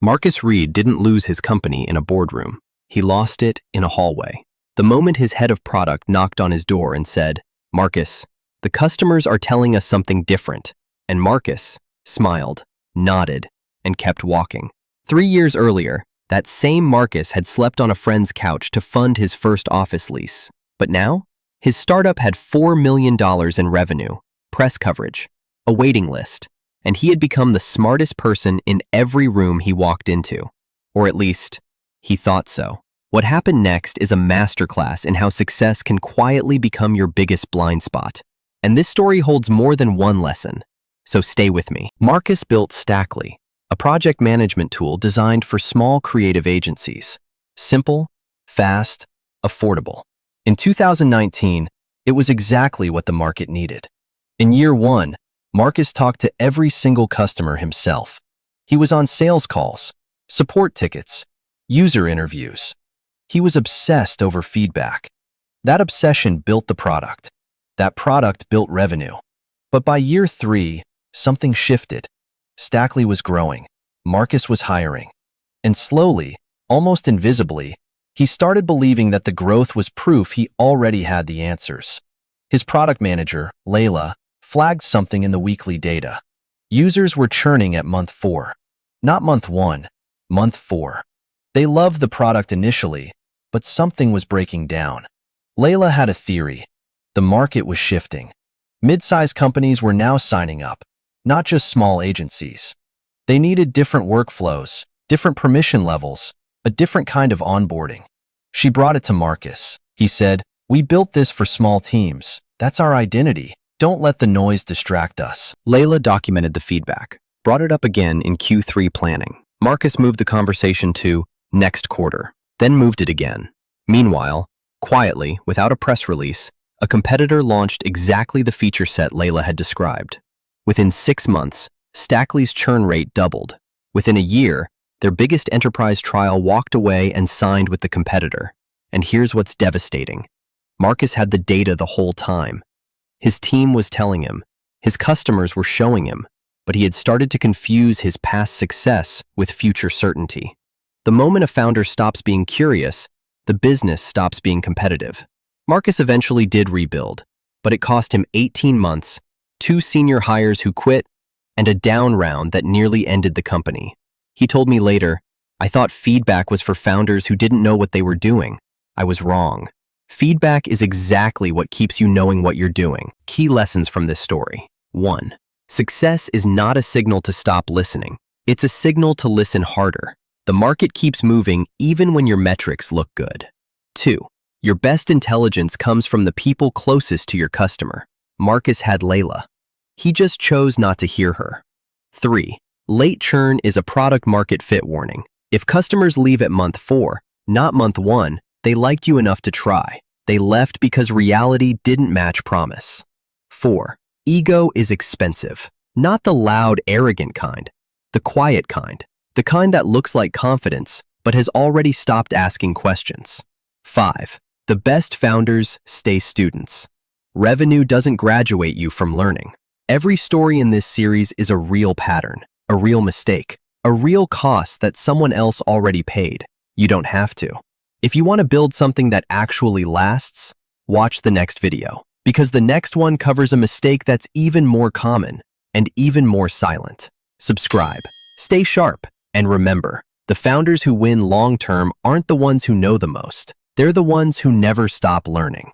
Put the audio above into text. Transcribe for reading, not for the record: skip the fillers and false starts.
Marcus Reid didn't lose his company in a boardroom. He lost it in a hallway. The moment his head of product knocked on his door and said, "Marcus, the customers are telling us something different." And Marcus smiled, nodded, and kept walking. 3 years earlier, that same Marcus had slept on a friend's couch to fund his first office lease. But now, his startup had $4 million in revenue, press coverage, a waiting list, and he had become the smartest person in every room he walked into. Or at least, he thought so. What happened next is a masterclass in how success can quietly become your biggest blind spot. And this story holds more than one lesson, so stay with me. Marcus built Stackly, a project management tool designed for small creative agencies. Simple, fast, affordable. In 2019, it was exactly what the market needed. In year one, Marcus talked to every single customer himself. He was on sales calls, support tickets, user interviews. He was obsessed over feedback. That obsession built the product. That product built revenue. But by year three, something shifted. Stackly was growing. Marcus was hiring. And slowly, almost invisibly, he started believing that the growth was proof he already had the answers. His product manager, Layla, flagged something in the weekly data. Users were churning at month 4. Not month 1, month 4. They loved the product initially, but something was breaking down. Layla had a theory. The market was shifting. Mid-sized companies were now signing up, not just small agencies. They needed different workflows, different permission levels, a different kind of onboarding. She brought it to Marcus. He said, "We built this for small teams. That's our identity. Don't let the noise distract us." Layla documented the feedback, brought it up again in Q3 planning. Marcus moved the conversation to next quarter, then moved it again. Meanwhile, quietly, without a press release, a competitor launched exactly the feature set Layla had described. Within 6 months, Stackly's churn rate doubled. Within a year, their biggest enterprise trial walked away and signed with the competitor. And here's what's devastating. Marcus had the data the whole time. His team was telling him, his customers were showing him, but he had started to confuse his past success with future certainty. The moment a founder stops being curious, the business stops being competitive. Marcus eventually did rebuild, but it cost him 18 months, 2 senior hires who quit, and a down round that nearly ended the company. He told me later, "I thought feedback was for founders who didn't know what they were doing. I was wrong." Feedback is exactly what keeps you knowing what you're doing. Key lessons from this story. 1. Success is not a signal to stop listening. It's a signal to listen harder. The market keeps moving even when your metrics look good. 2. Your best intelligence comes from the people closest to your customer. Marcus had Layla. He just chose not to hear her. 3. Late churn is a product market fit warning. If customers leave at month 4, not month 1, they liked you enough to try. They left because reality didn't match promise. 4. Ego is expensive. Not the loud, arrogant kind. The quiet kind. The kind that looks like confidence, but has already stopped asking questions. 5. The best founders stay students. Revenue doesn't graduate you from learning. Every story in this series is a real pattern, a real mistake, a real cost that someone else already paid. You don't have to. If you want to build something that actually lasts, watch the next video, because the next one covers a mistake that's even more common and even more silent. Subscribe, stay sharp, and remember, the founders who win long-term aren't the ones who know the most. They're the ones who never stop learning.